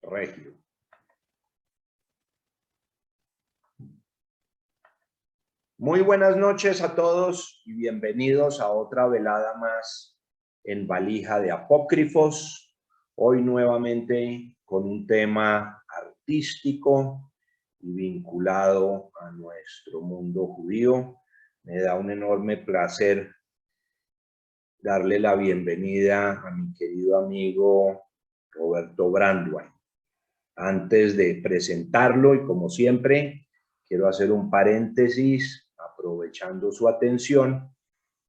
Regio. Muy buenas noches a todos y bienvenidos a otra velada más en Valija de Apócrifos. Hoy nuevamente con un tema artístico y vinculado a nuestro mundo judío. Me da un enorme placer darle la bienvenida a mi querido amigo Roberto Brandwein. Antes de presentarlo, y como siempre, quiero hacer un paréntesis, aprovechando su atención,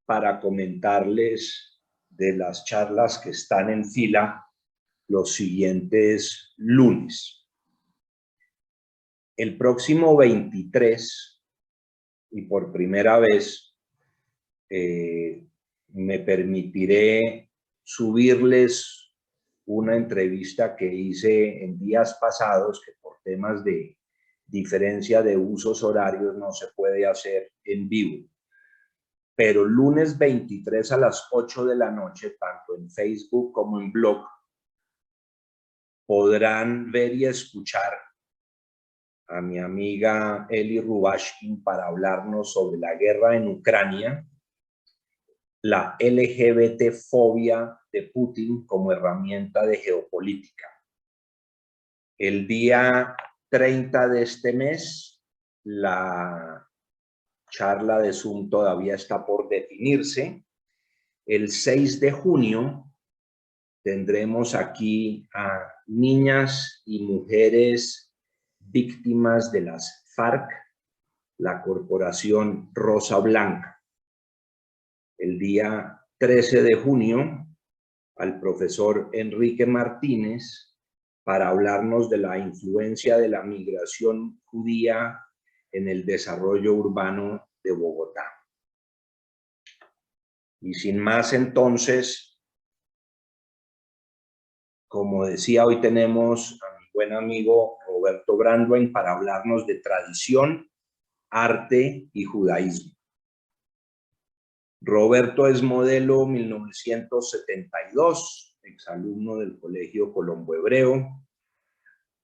para comentarles de las charlas que están en fila los siguientes lunes. El próximo 23, y por primera vez, me permitiré subirles una entrevista que hice en días pasados, que por temas de diferencia de usos horarios no se puede hacer en vivo. Pero lunes 23 a las 8 de la noche, tanto en Facebook como en blog, podrán ver y escuchar a mi amiga Eli Rubashkin para hablarnos sobre la guerra en Ucrania, la LGBT-fobia de Putin como herramienta de geopolítica. El día 30 de este mes, la charla de Zoom todavía está por definirse. El 6 de junio tendremos aquí a niñas y mujeres víctimas de las FARC, la Corporación Rosa Blanca. El día 13 de junio, al profesor Enrique Martínez para hablarnos de la influencia de la migración judía en el desarrollo urbano de Bogotá. Y sin más, entonces, como decía, hoy tenemos a mi buen amigo Roberto Brandwein para hablarnos de tradición, arte y judaísmo. Roberto es modelo 1972, exalumno del Colegio Colombo Hebreo,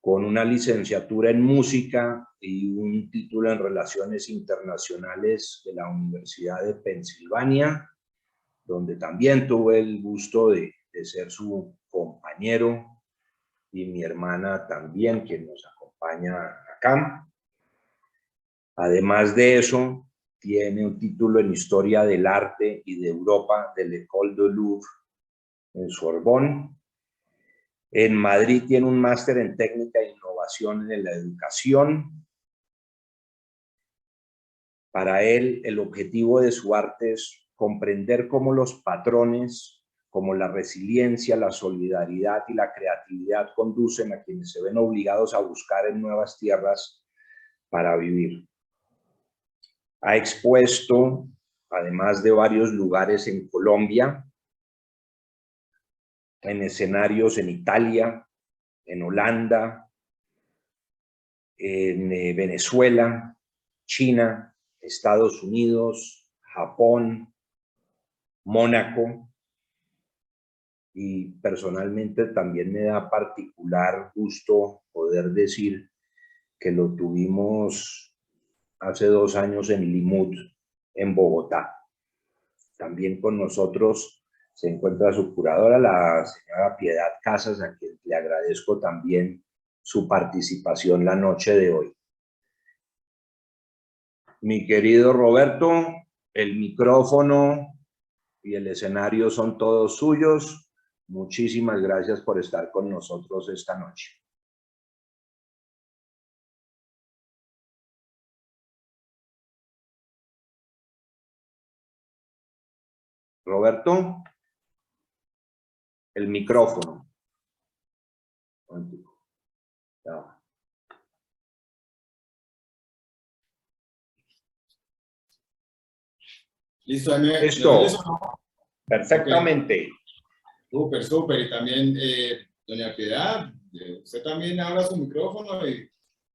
con una licenciatura en música y un título en Relaciones Internacionales de la Universidad de Pensilvania, donde también tuve el gusto de ser su compañero, y mi hermana también, quien nos acompaña acá. Además de eso, tiene un título en Historia del Arte y de Europa del École du Louvre en Sorbonne. En Madrid tiene un máster en Técnica e Innovación en la Educación. Para él, el objetivo de su arte es comprender cómo los patrones, como la resiliencia, la solidaridad y la creatividad conducen a quienes se ven obligados a buscar en nuevas tierras para vivir. Ha expuesto, además de varios lugares en Colombia, en escenarios en Italia, en Holanda, en Venezuela, China, Estados Unidos, Japón, Mónaco, y personalmente también me da particular gusto poder decir que lo tuvimos hace 2 años en Limud, en Bogotá. También con nosotros se encuentra su curadora, la señora Piedad Casas, a quien le agradezco también su participación la noche de hoy. Mi querido Roberto, el micrófono y el escenario son todos suyos. Muchísimas gracias por estar con nosotros esta noche. Roberto, el micrófono. Ya. Listo, Listo. Perfectamente. Okay. Súper. Y también, doña Piedad, usted también abra su micrófono y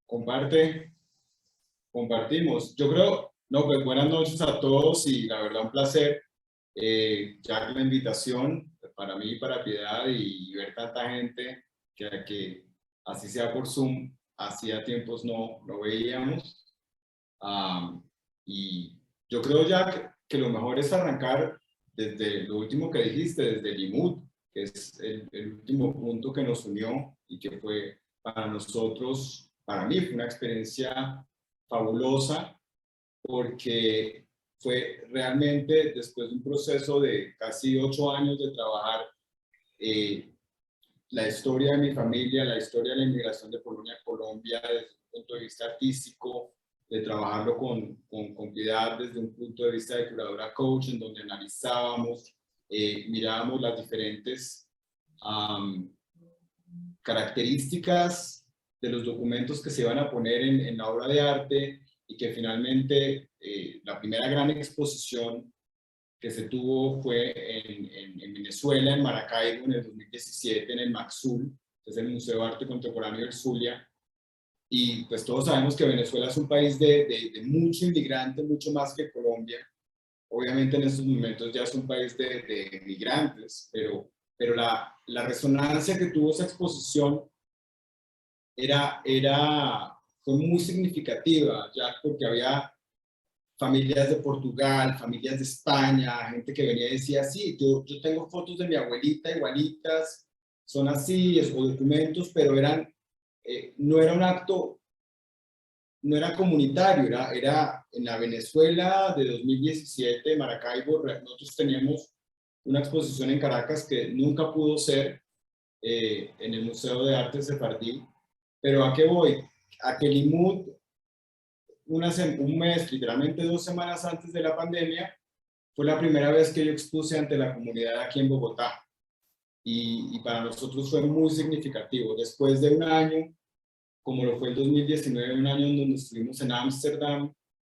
compartimos. Yo creo, pues buenas noches a todos y la verdad un placer, ya que la invitación para mí y para Piedad y ver tanta gente que así sea por Zoom, hacía tiempos no veíamos. Y yo creo ya que lo mejor es arrancar desde lo último que dijiste, desde el IMUD, que es el último punto que nos unió y que fue para nosotros, para mí fue una experiencia fabulosa, porque fue realmente después de un proceso de casi 8 años de trabajar la historia de mi familia, la historia de la inmigración de Polonia a Colombia desde un punto de vista artístico, de trabajarlo con piedad desde un punto de vista de curadora coach, en donde analizábamos, mirábamos las diferentes características de los documentos que se iban a poner en la obra de arte, y que finalmente la primera gran exposición que se tuvo fue en Venezuela, en Maracaibo, en el 2017, en el MACZUL, que es el Museo de Arte Contemporáneo del Zulia. Y pues todos sabemos que Venezuela es un país de mucho inmigrante, mucho más que Colombia. Obviamente en estos momentos ya es un país de migrantes, pero la resonancia que tuvo esa exposición fue muy significativa, ya porque había familias de Portugal, familias de España, gente que venía y decía, sí, yo tengo fotos de mi abuelita igualitas, son así, o documentos, pero no era un acto, no era comunitario, era en la Venezuela de 2017, Maracaibo. Nosotros teníamos una exposición en Caracas que nunca pudo ser en el Museo de Arte Sefardí. Pero ¿a qué voy? A que el IMUD, un mes, literalmente 2 semanas antes de la pandemia, fue la primera vez que yo expuse ante la comunidad aquí en Bogotá. Y para nosotros fue muy significativo. Después de un año, como lo fue el 2019, un año en donde estuvimos en Ámsterdam,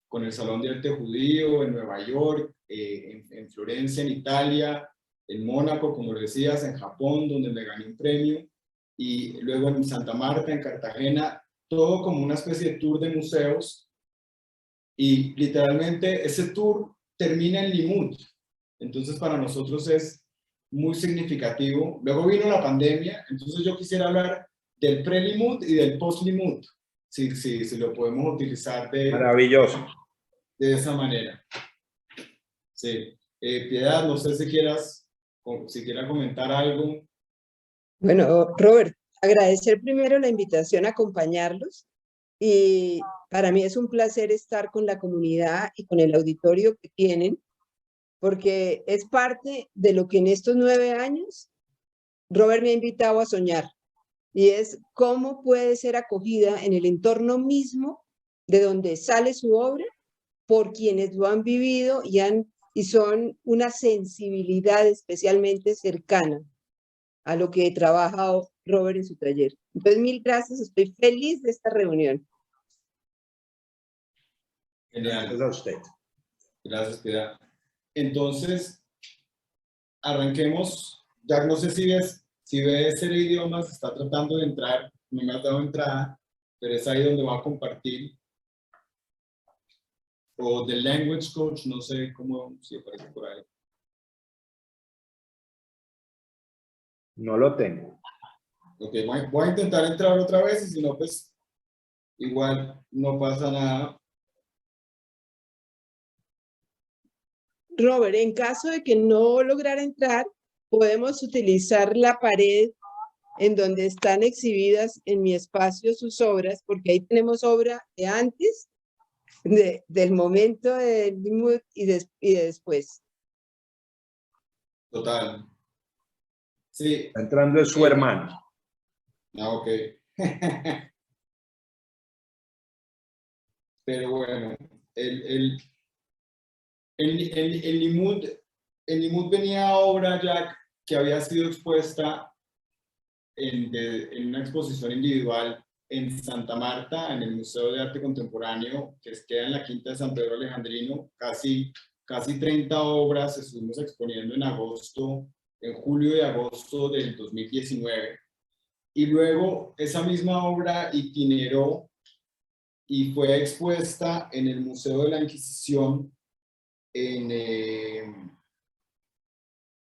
con el Salón de Arte Judío, en Nueva York, en Florencia, en Italia, en Mónaco, como lo decías, en Japón, donde me gané un premio, y luego en Santa Marta, en Cartagena, todo como una especie de tour de museos. Y literalmente ese tour termina en Limud. Entonces para nosotros es muy significativo. Luego vino la pandemia, entonces yo quisiera hablar del pre-Limud y del post-Limud, si lo podemos utilizar Maravilloso. de esa manera. Sí. Piedad, no sé si quieras comentar algo. Bueno, Robert, agradecer primero la invitación a acompañarlos, y para mí es un placer estar con la comunidad y con el auditorio que tienen, porque es parte de lo que en estos 9 años Robert me ha invitado a soñar, y es cómo puede ser acogida en el entorno mismo de donde sale su obra por quienes lo han vivido y son una sensibilidad especialmente cercana a lo que trabaja Robert en su taller. Entonces, mil gracias, estoy feliz de esta reunión. Genial. Gracias a usted. Gracias, Piedad. Entonces, arranquemos. Ya no sé si ves el idioma, se está tratando de entrar, no me has dado entrada, pero es ahí donde va a compartir. O The Language Coach, no sé cómo, si aparece por ahí. No lo tengo. Ok, voy a intentar entrar otra vez, y si no, pues igual no pasa nada. Robert, en caso de que no lograra entrar, podemos utilizar la pared en donde están exhibidas en mi espacio sus obras, porque ahí tenemos obra de antes, del momento del Limud y de después. Total. Sí. Está entrando es su hermano. Ah, ok. Pero bueno, el Limud venía obra ya que había sido expuesta en una exposición individual en Santa Marta, en el Museo de Arte Contemporáneo, que queda en la Quinta de San Pedro Alejandrino. Casi 30 obras estuvimos exponiendo en julio y agosto del 2019. Y luego esa misma obra itineró y fue expuesta en el Museo de la Inquisición, en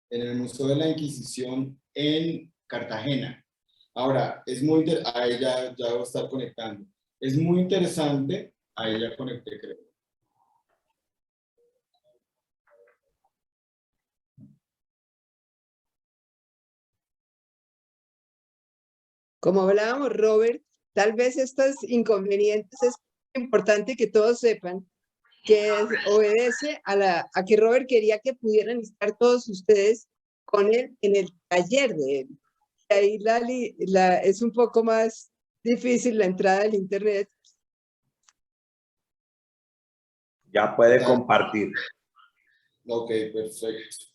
el Museo de la Inquisición en Cartagena. Ahora, es muy ahí ya voy a estar conectando. Es muy interesante, ahí ya conecté, creo. Como hablábamos, Robert, tal vez estos inconvenientes es importante que todos sepan que obedece a que Robert quería que pudieran estar todos ustedes con él en el taller de él. Y ahí es un poco más difícil la entrada al internet. Ya puede compartir. Ok, perfecto.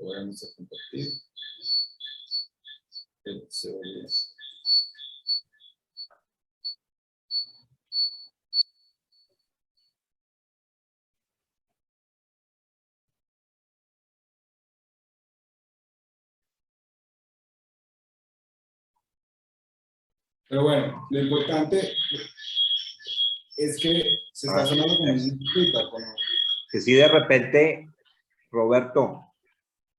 Vamos a compartir. Pero bueno, lo importante es que se está sonando como un feedback, ¿no? Que si de repente, Roberto,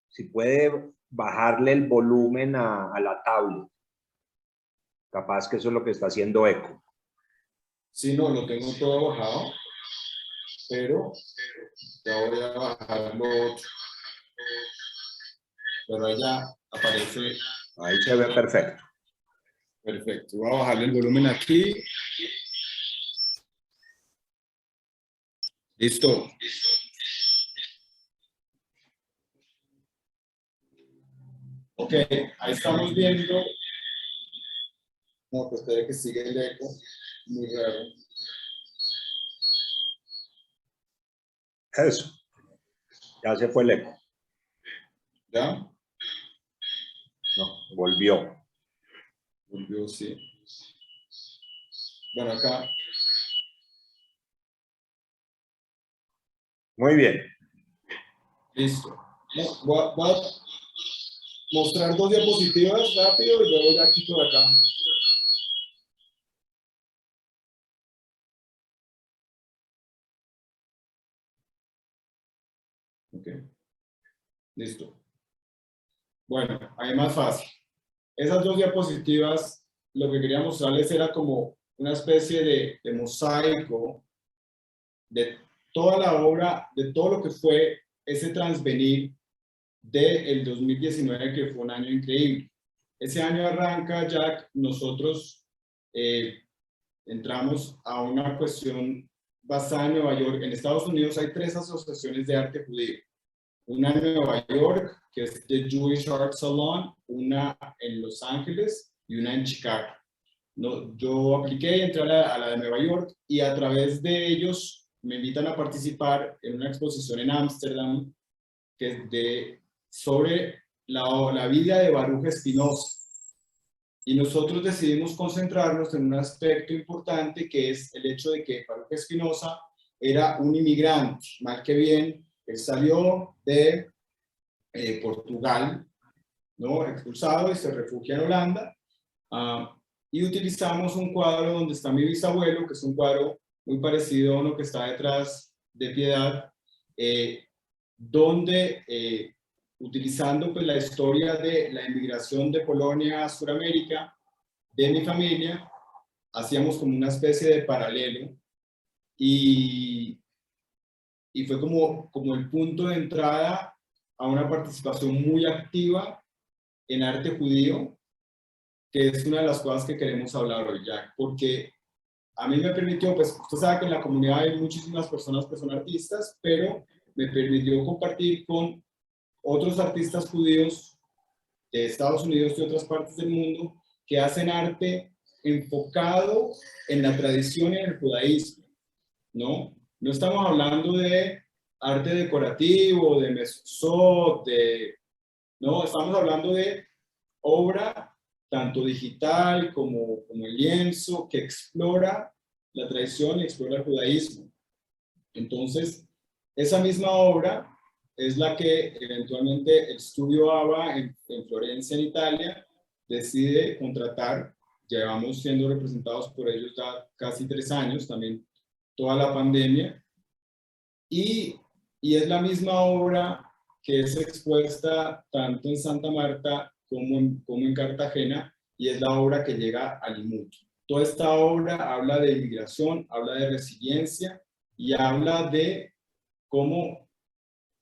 si puede bajarle el volumen a la tablet. Capaz que eso es lo que está haciendo eco. Sí, no, lo tengo todo bajado, pero ya voy a bajarlo otro. Pero allá aparece. Ahí se ve perfecto. Perfecto. Voy a bajarle el volumen aquí. Listo. Ok, ahí estamos viendo. No, pues espera que sigue el eco. Muy raro. Eso. Ya se fue el eco. ¿Ya? No, volvió. Volvió, sí. Bueno, acá. Muy bien. Listo. Voy a mostrar dos diapositivas rápido y luego ya quito de acá. Ok. Listo. Bueno, ahí más fácil. Esas dos diapositivas, lo que quería mostrarles era como una especie de mosaico de toda la obra, de todo lo que fue ese transvenir del 2019, que fue un año increíble. Ese año arranca, Jack, nosotros entramos a una cuestión basada en Nueva York. En Estados Unidos hay 3 asociaciones de arte judío. Una en Nueva York, que es The Jewish Art Salon, una en Los Ángeles y una en Chicago. No, yo apliqué y entré a la de Nueva York y a través de ellos me invitan a participar en una exposición en Ámsterdam que es sobre la vida de Baruch Spinoza. Y nosotros decidimos concentrarnos en un aspecto importante, que es el hecho de que Baruch Spinoza era un inmigrante, mal que bien. Él salió de Portugal, ¿no? Expulsado, y se refugia en Holanda. Y utilizamos un cuadro donde está mi bisabuelo, que es un cuadro muy parecido a uno que está detrás de Piedad, donde utilizando pues, la historia de la inmigración de Polonia a Sudamérica, de mi familia, hacíamos como una especie de paralelo y fue como el punto de entrada a una participación muy activa en arte judío, que es una de las cosas que queremos hablar hoy, Jack, porque a mí me permitió, pues usted sabe que en la comunidad hay muchísimas personas que son artistas, pero me permitió compartir con otros artistas judíos de Estados Unidos y otras partes del mundo que hacen arte enfocado en la tradición y en el judaísmo, ¿no? No estamos hablando de arte decorativo, de mezuzot, no, estamos hablando de obra tanto digital como el lienzo, que explora la tradición y explora el judaísmo. Entonces, esa misma obra es la que eventualmente el estudio ABA en Florencia, en Italia, decide contratar. Llevamos siendo representados por ellos ya casi 3 años, también toda la pandemia. Y es la misma obra que es expuesta tanto en Santa Marta como en Cartagena, y es la obra que llega a Limut. Toda esta obra habla de inmigración, habla de resiliencia y habla de cómo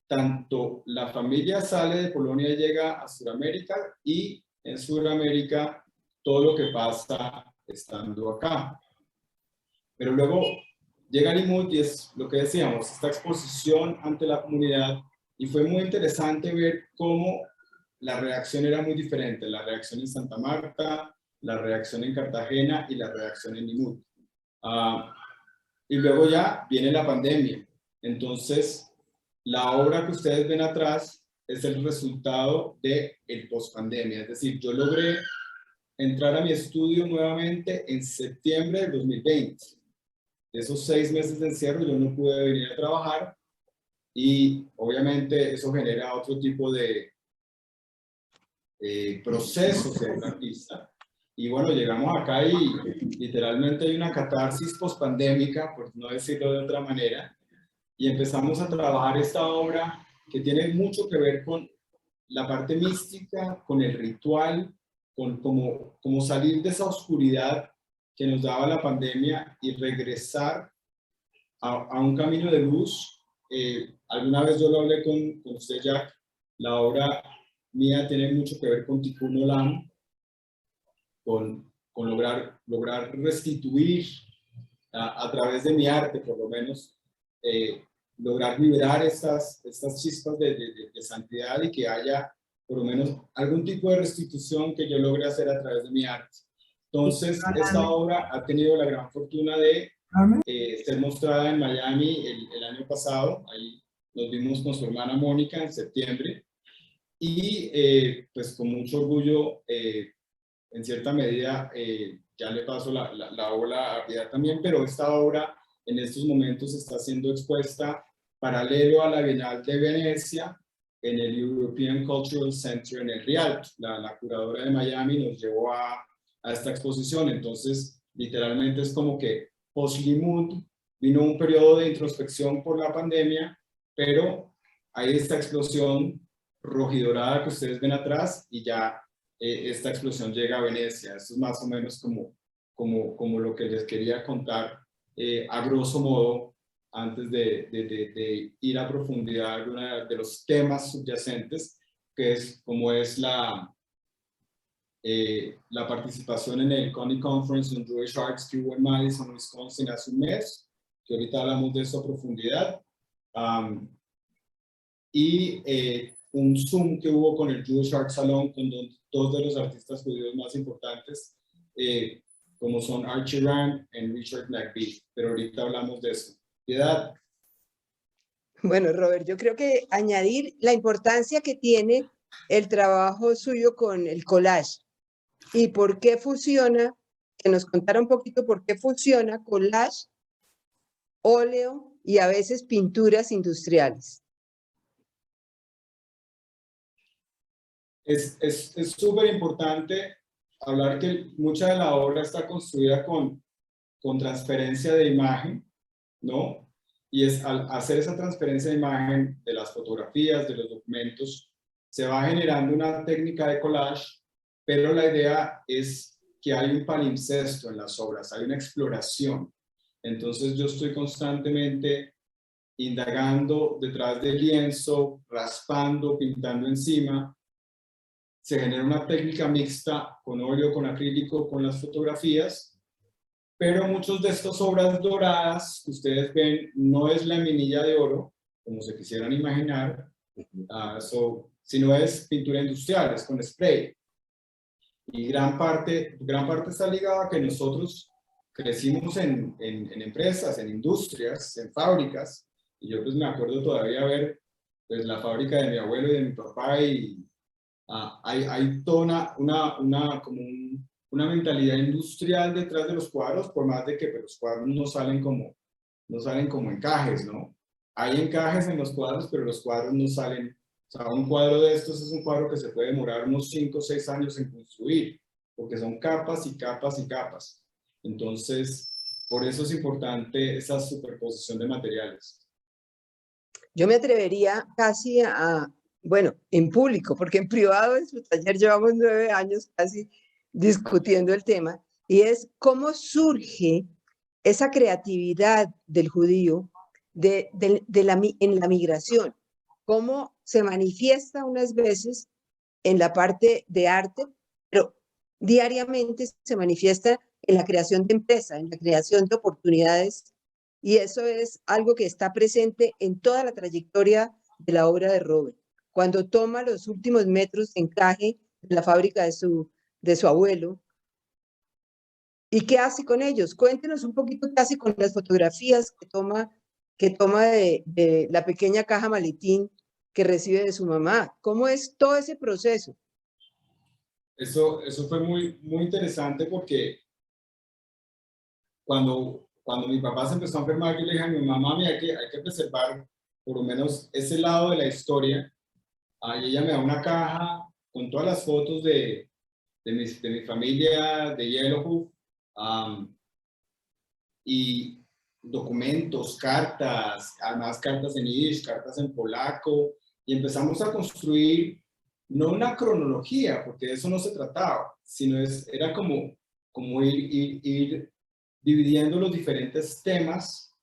tanto la familia sale de Polonia y llega a Sudamérica, y en Sudamérica todo lo que pasa estando acá. Pero luego llega Limut y es lo que decíamos, esta exposición ante la comunidad, y fue muy interesante ver cómo la reacción era muy diferente, la reacción en Santa Marta, la reacción en Cartagena y la reacción en Limut. Y luego ya viene la pandemia. Entonces, la obra que ustedes ven atrás es el resultado de el post-pandemia. Es decir, yo logré entrar a mi estudio nuevamente en septiembre del 2020. De esos 6 meses de encierro yo no pude venir a trabajar, y obviamente eso genera otro tipo de procesos en un artista. Y bueno, llegamos acá y literalmente hay una catarsis post-pandémica, por no decirlo de otra manera, y empezamos a trabajar esta obra que tiene mucho que ver con la parte mística, con el ritual, con como salir de esa oscuridad que nos daba la pandemia y regresar a un camino de luz. Alguna vez yo lo hablé con usted, Jack, la obra mía tiene mucho que ver con Tikkun Olam, con lograr restituir a través de mi arte, por lo menos, lograr liberar estas chispas de santidad, y que haya por lo menos algún tipo de restitución que yo logre hacer a través de mi arte. Entonces, esta obra ha tenido la gran fortuna de ser mostrada en Miami el año pasado. Ahí nos vimos con su hermana Mónica en septiembre, y pues con mucho orgullo, en cierta medida, ya le paso la ola a Piedad también, pero esta obra en estos momentos está siendo expuesta paralelo a la Bienal de Venecia en el European Cultural Center en el Rialto. La curadora de Miami nos llevó a esta exposición. Entonces, literalmente es como que post-Limut vino un periodo de introspección por la pandemia, pero hay esta explosión rojidorada que ustedes ven atrás, y ya esta explosión llega a Venecia. Esto es más o menos como lo que les quería contar a grosso modo, antes de ir a profundidad de los temas subyacentes, que es como es la participación en el Coney Conference on Jewish Arts que hubo en Madison, Wisconsin, hace un mes, que ahorita hablamos de eso a profundidad, y un Zoom que hubo con el Jewish Art Salon, con dos de los artistas judíos más importantes, como son Archie Rand y Richard McBee, pero ahorita hablamos de eso. Piedad. Bueno, Robert, yo creo que añadir la importancia que tiene el trabajo suyo con el collage y por qué fusiona, que nos contara un poquito por qué fusiona collage, óleo y a veces pinturas industriales. Es súper importante hablar que mucha de la obra está construida con transferencia de imagen, ¿no? Y al hacer esa transferencia de imagen de las fotografías, de los documentos, se va generando una técnica de collage, pero la idea es que hay un palimpsesto en las obras, hay una exploración. Entonces yo estoy constantemente indagando detrás del lienzo, raspando, pintando encima. Se genera una técnica mixta con óleo, con acrílico, con las fotografías, pero muchos de estas obras doradas que ustedes ven no es la minilla de oro, como se quisieran imaginar, sino es pintura industrial, es con spray. Y gran parte está ligada a que nosotros crecimos en empresas, en industrias, en fábricas, y yo pues me acuerdo todavía ver pues, la fábrica de mi abuelo y de mi papá, y hay toda una mentalidad industrial detrás de los cuadros, por más de que pues, los cuadros no salen como encajes, ¿no? Hay encajes en los cuadros, pero los cuadros no salen. O sea, un cuadro de estos es un cuadro que se puede demorar unos 5 o 6 años en construir, porque son capas y capas y capas. Entonces, por eso es importante esa superposición de materiales. Yo me atrevería casi a bueno, en público, porque en privado en su taller llevamos 9 años casi discutiendo el tema, y es cómo surge esa creatividad del judío en la migración, cómo se manifiesta unas veces en la parte de arte, pero diariamente se manifiesta en la creación de empresa, en la creación de oportunidades, y eso es algo que está presente en toda la trayectoria de la obra de Robert. Cuando toma los últimos metros de encaje de la fábrica de su abuelo, ¿y qué hace con ellos? Cuéntenos un poquito qué hace con las fotografías que toma de la pequeña caja maletín que recibe de su mamá. ¿Cómo es todo ese proceso? Eso fue muy interesante porque cuando mi papá se empezó a enfermar, yo le dije a mi mamá, mira, hay que preservar por lo menos ese lado de la historia. Ahí ella me da una caja con todas las fotos de mi familia de Yellowhoof, y documentos, cartas, además cartas en yiddish, cartas en polaco, y empezamos a construir no una cronología, porque de eso no se trataba, sino era como ir dividiendo los diferentes temas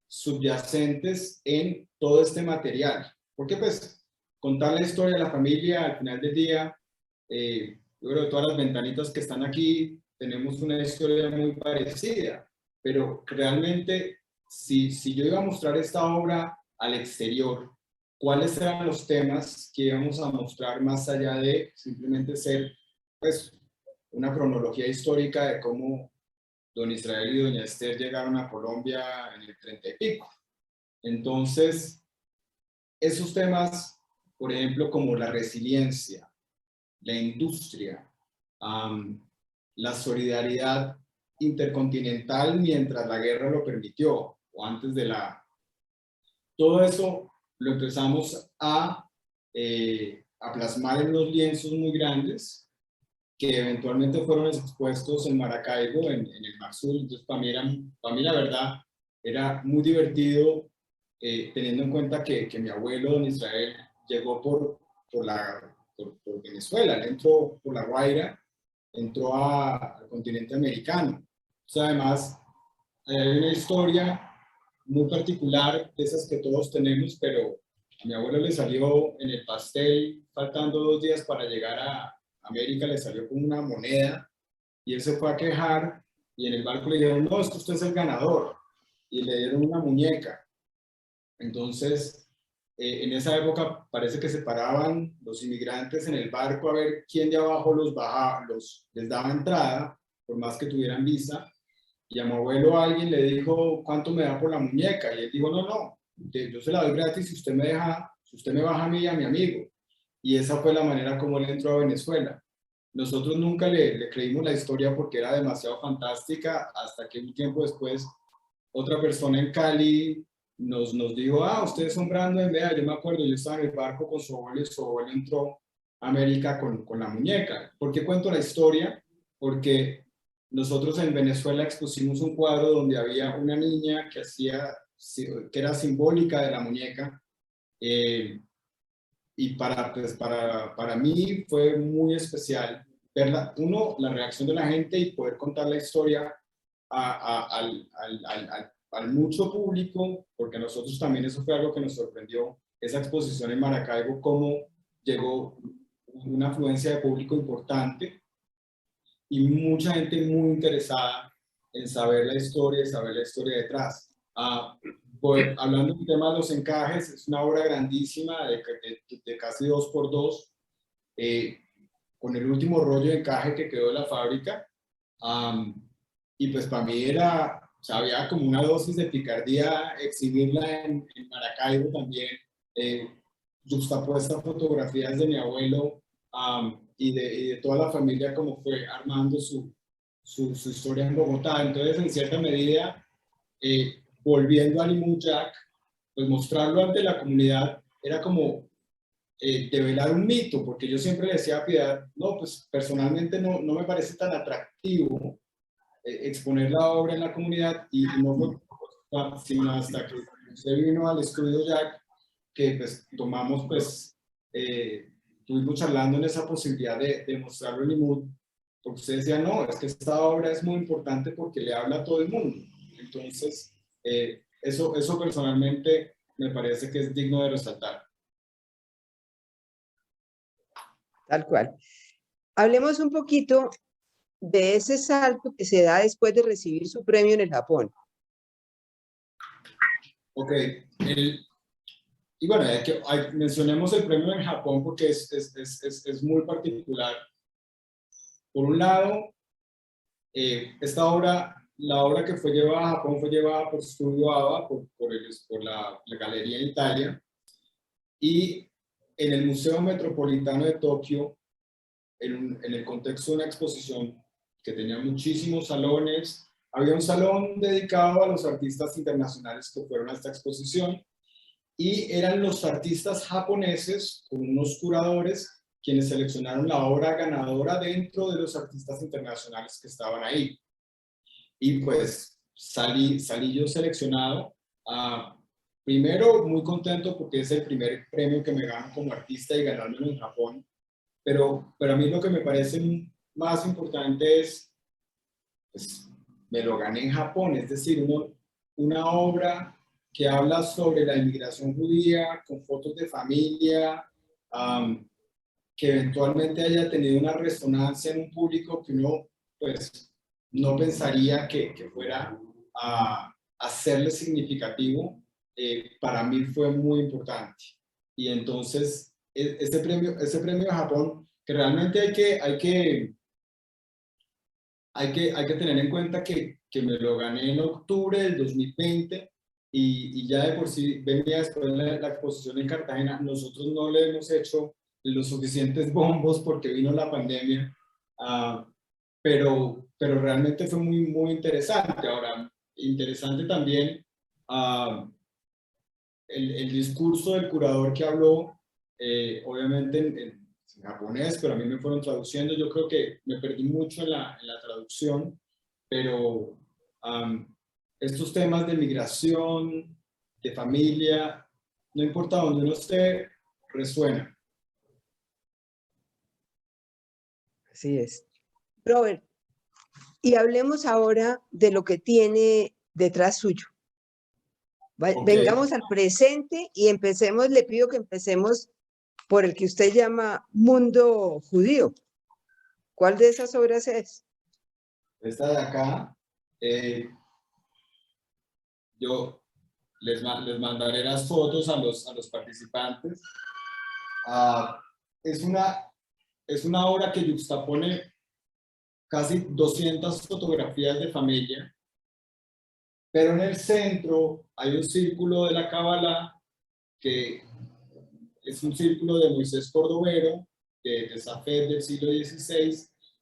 subyacentes en todo este material. Porque pues contar la historia de la familia al final del día, yo creo que todas las ventanitas que están aquí tenemos una historia muy parecida, pero realmente si yo iba a mostrar esta obra al exterior, ¿cuáles eran los temas que íbamos a mostrar más allá de simplemente ser pues una cronología histórica de cómo don Israel y doña Esther llegaron a Colombia en el 30 y pico? Entonces, esos temas, por ejemplo, como la resiliencia, la industria, la solidaridad intercontinental mientras la guerra lo permitió, o antes de todo eso lo empezamos a plasmar en unos lienzos muy grandes que eventualmente fueron expuestos en Maracaibo, en el Mar Sur. Entonces, para mí la verdad, era muy divertido, teniendo en cuenta que mi abuelo, don Israel, llegó por Venezuela, él entró por La Guaira, entró al continente americano. O sea, además, hay una historia muy particular, de esas que todos tenemos, pero a mi abuelo le salió en el pastel, faltando 2 días para llegar a América, le salió con una moneda, y él se fue a quejar, y en el barco le dijeron, no, es que usted es el ganador, y le dieron una muñeca. Entonces, en esa época parece que se paraban los inmigrantes en el barco a ver quién de abajo les daba entrada, por más que tuvieran visa, y a mi abuelo alguien le dijo, ¿cuánto me da por la muñeca? Y él dijo, no, yo se la doy gratis si usted me baja a mí y a mi amigo. Y esa fue la manera como él entró a Venezuela. Nosotros nunca le creímos la historia porque era demasiado fantástica, hasta que un tiempo después otra persona en Cali nos dijo, ustedes son Brandon, vea, yo me acuerdo, yo estaba en el barco con su abuelo y su abuelo entró a América con la muñeca. ¿Por qué cuento la historia? Porque nosotros en Venezuela expusimos un cuadro donde había una niña que era simbólica de la muñeca, y para mí fue muy especial ver la reacción de la gente y poder contar la historia al mucho público, porque a nosotros también eso fue algo que nos sorprendió, esa exposición en Maracaibo, cómo llegó una afluencia de público importante y mucha gente muy interesada en saber la historia detrás. Hablando del tema de los encajes, es una obra grandísima de casi 2x2, con el último rollo de encaje que quedó de la fábrica. Y pues para mí había como una dosis de picardía exhibirla en Maracaibo también, juxtapuesta fotografías de mi abuelo, y de toda la familia, como fue armando su historia en Bogotá. Entonces, en cierta medida, volviendo a Limu Jack, pues mostrarlo ante la comunidad era como develar un mito, porque yo siempre le decía a Piedad, no, pues personalmente no me parece tan atractivo exponer la obra en la comunidad, y no fue sino hasta que usted vino al estudio Jack, que pues tomamos pues estuvimos charlando en esa posibilidad de mostrarlo en IMUD, porque usted decía, no, es que esta obra es muy importante porque le habla a todo el mundo. Entonces, eso personalmente me parece que es digno de resaltar. Tal cual. Hablemos un poquito de ese salto que se da después de recibir su premio en el Japón. Ok, y bueno, mencionemos el premio en Japón porque es muy particular. Por un lado, esta obra, la obra que fue llevada a Japón fue llevada por Studio ABA, por la galería en Italia, y en el Museo Metropolitano de Tokio, en el contexto de una exposición que tenía muchísimos salones. Había un salón dedicado a los artistas internacionales que fueron a esta exposición y eran los artistas japoneses con unos curadores quienes seleccionaron la obra ganadora dentro de los artistas internacionales que estaban ahí. Y pues salí yo seleccionado. Primero, muy contento porque es el primer premio que me gano como artista y ganármelo en Japón. Pero a mí lo que me parece más importante es, pues, me lo gané en Japón, es decir, una obra que habla sobre la inmigración judía, con fotos de familia, que eventualmente haya tenido una resonancia en un público que uno, pues, no pensaría que fuera a hacerle significativo, para mí fue muy importante. Y entonces, ese premio de Japón, que realmente hay que tener en cuenta que me lo gané en octubre del 2020 y ya de por sí venía después de la exposición en Cartagena. Nosotros no le hemos hecho los suficientes bombos porque vino la pandemia, pero realmente fue muy, muy interesante. Ahora, interesante también el discurso del curador que habló, obviamente en japonés, pero a mí me fueron traduciendo. Yo creo que me perdí mucho en la traducción, pero estos temas de migración, de familia, no importa donde uno esté, resuena. Así es. Robert, y hablemos ahora de lo que tiene detrás suyo. Okay. Vengamos al presente y empecemos, le pido que empecemos por el que usted llama mundo judío. ¿Cuál de esas obras es? Esta de acá, yo les mandaré las fotos a los participantes. Es una obra que juxtapone casi 200 fotografías de familia, pero en el centro hay un círculo de la Kabbalah, que es un círculo de Moisés Cordovero, de Safed del siglo XVI,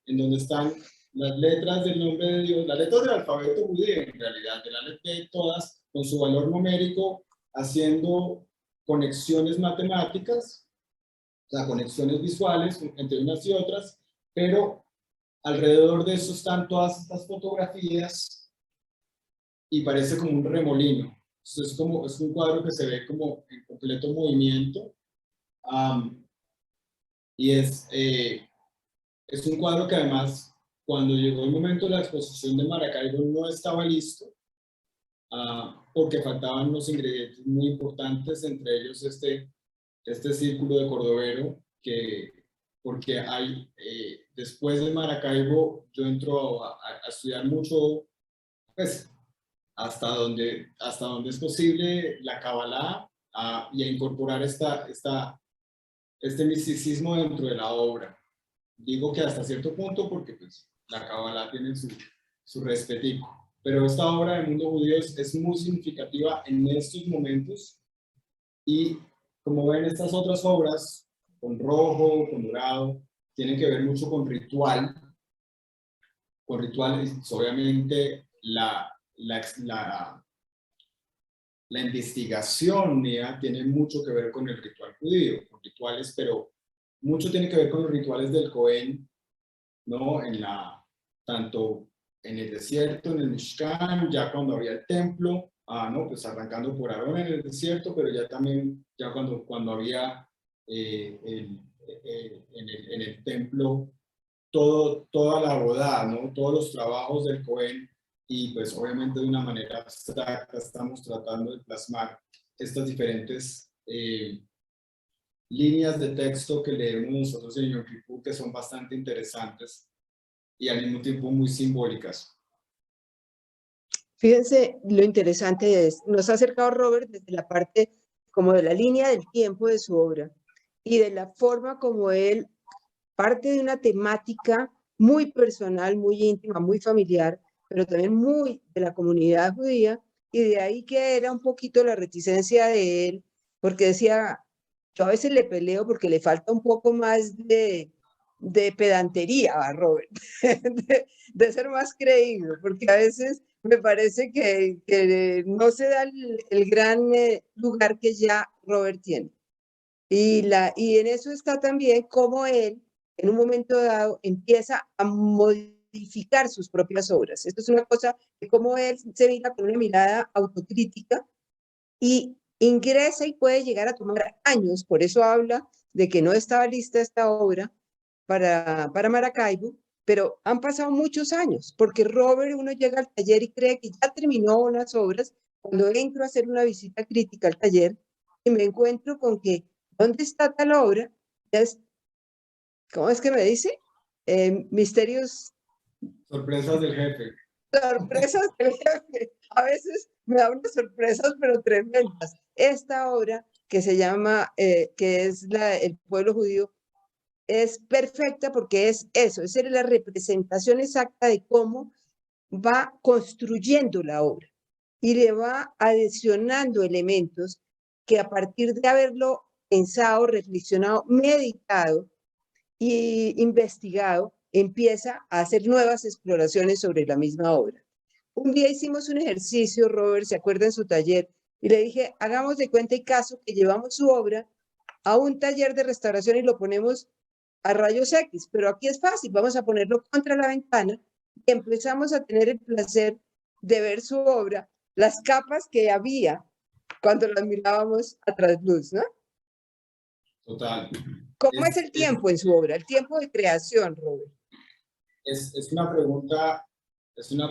en donde están las letras del nombre de Dios, las letras del alfabeto judío, en realidad, de la letra de todas, con su valor numérico, haciendo conexiones matemáticas, o sea, conexiones visuales entre unas y otras, pero alrededor de eso están todas estas fotografías y parece como un remolino. Es un cuadro que se ve como en completo movimiento, y es un cuadro que además, cuando llegó el momento de la exposición de Maracaibo, no estaba listo, porque faltaban unos ingredientes muy importantes, entre ellos este círculo de Cordovero, porque hay, después de Maracaibo, yo entro a estudiar mucho, pues, hasta donde es posible la Kabbalah, y a incorporar este misticismo dentro de la obra. Digo que hasta cierto punto porque pues, la Kabbalah tiene su respetico. Pero esta obra del mundo judío es muy significativa en estos momentos, y como ven, estas otras obras, con rojo, con dorado, tienen que ver mucho con ritual. Con rituales, obviamente, la investigación tiene mucho que ver con el ritual judío, con rituales, pero mucho tiene que ver con los rituales del Cohen, ¿no? Tanto en el desierto, en el Mishkan, ya cuando había el templo, ¿no? Pues arrancando por Aarón en el desierto, pero ya también, ya cuando había en el templo toda la boda, ¿no? Todos los trabajos del Cohen, y pues obviamente de una manera abstracta estamos tratando de plasmar estas diferentes líneas de texto que leemos nosotros en Yom Kippur, que son bastante interesantes y al mismo tiempo muy simbólicas. Fíjense lo interesante es, nos ha acercado Robert desde la parte como de la línea del tiempo de su obra y de la forma como él parte de una temática muy personal, muy íntima, muy familiar, pero también muy de la comunidad judía, y de ahí que era un poquito la reticencia de él, porque decía, yo a veces le peleo porque le falta un poco más de pedantería a Robert, de ser más creído, porque a veces me parece que no se da el gran lugar que ya Robert tiene. Y en eso está también cómo él, en un momento dado, empieza a modificar sus propias obras. Esto es una cosa de cómo él se mira con una mirada autocrítica y ingresa y puede llegar a tomar años. Por eso habla de que no estaba lista esta obra para Maracaibo, pero han pasado muchos años, porque Robert, uno llega al taller y cree que ya terminó unas obras. Cuando entro a hacer una visita crítica al taller, y me encuentro con que, ¿dónde está tal obra? Es, ¿cómo es que me dice? Misterios, Sorpresas del jefe. sorpresas del jefe. A veces me da unas sorpresas, pero tremendas. Esta obra que se llama, que es el pueblo judío, es perfecta porque es eso, es la representación exacta de cómo va construyendo la obra y le va adicionando elementos que a partir de haberlo pensado, reflexionado, meditado y investigado, empieza a hacer nuevas exploraciones sobre la misma obra. Un día hicimos un ejercicio, Robert, ¿se acuerda en su taller? Y le dije, hagamos de cuenta y caso que llevamos su obra a un taller de restauración y lo ponemos a rayos X, pero aquí es fácil, vamos a ponerlo contra la ventana y empezamos a tener el placer de ver su obra, las capas que había cuando las mirábamos a trasluz, ¿no? Total. ¿Cómo es el tiempo en su obra, el tiempo de creación, Robert? Es una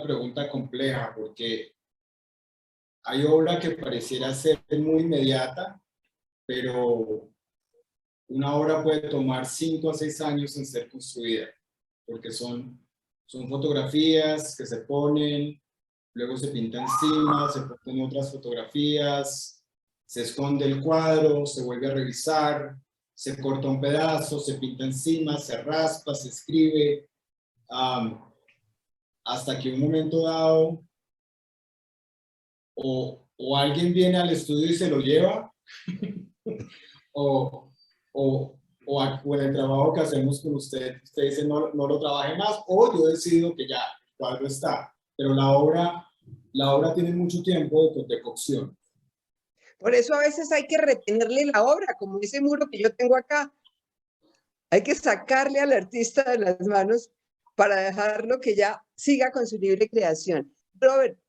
pregunta compleja porque hay obra que pareciera ser muy inmediata, pero una obra puede tomar 5 a 6 años en ser construida, porque son fotografías que se ponen, luego se pinta encima, se ponen otras fotografías, se esconde el cuadro, se vuelve a revisar, se corta un pedazo, se pinta encima, se raspa, se escribe, hasta que un momento dado o alguien viene al estudio y se lo lleva, o en el trabajo que hacemos con usted dice no lo trabaje más, o yo decido que ya el cuadro está, pero la obra tiene mucho tiempo de cocción. Por eso a veces hay que retenerle la obra, como ese muro que yo tengo acá. Hay que sacarle al artista de las manos para dejarlo que ya siga con su libre creación. Robert,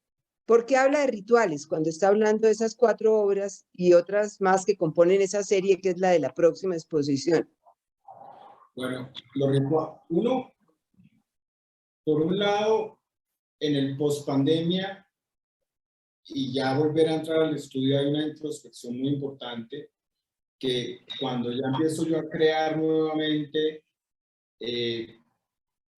¿por qué habla de rituales cuando está hablando de esas 4 obras y otras más que componen esa serie que es la de la próxima exposición? Bueno, lo ritual. Uno, por un lado, en el post-pandemia, y ya volver a entrar al estudio, hay una introspección muy importante, que cuando ya empiezo yo a crear nuevamente,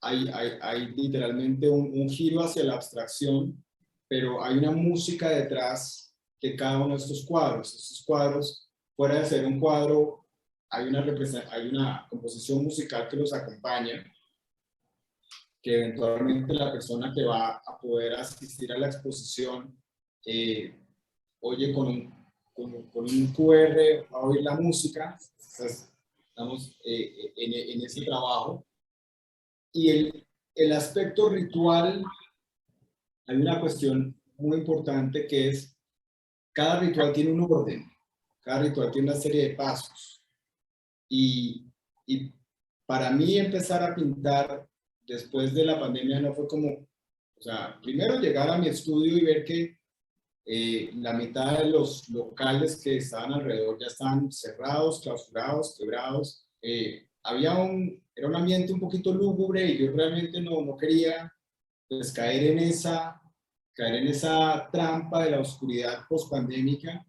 hay literalmente un giro hacia la abstracción, pero hay una música detrás de cada uno de estos cuadros. Estos cuadros, fuera de ser un cuadro, hay una composición musical que los acompaña, que eventualmente la persona que va a poder asistir a la exposición oye con un QR, va a oír la música. Entonces, estamos en ese trabajo. Y el aspecto ritual, hay una cuestión muy importante que es, cada ritual tiene un orden, cada ritual tiene una serie de pasos. Y para mí empezar a pintar después de la pandemia no fue como, o sea, primero llegar a mi estudio y ver que La mitad de los locales que estaban alrededor ya estaban cerrados, clausurados, quebrados. Era un ambiente un poquito lúgubre y yo realmente no quería pues, caer en esa trampa de la oscuridad post-pandémica.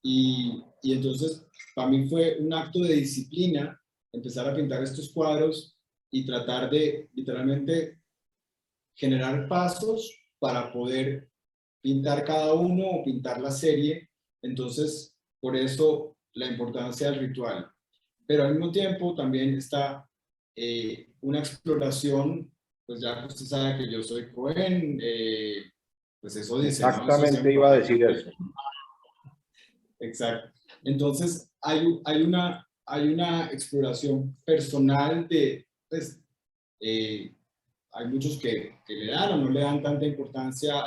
Y entonces para mí fue un acto de disciplina empezar a pintar estos cuadros y tratar de literalmente generar pasos para poder pintar cada uno o pintar la serie. Entonces, por eso la importancia del ritual. Pero al mismo tiempo también está una exploración, pues ya que usted sabe que yo soy Cohen, pues eso dice, ¿no? Exactamente, iba a decir eso. Exacto. Entonces, hay una exploración personal de, pues, hay muchos que le dan o no le dan tanta importancia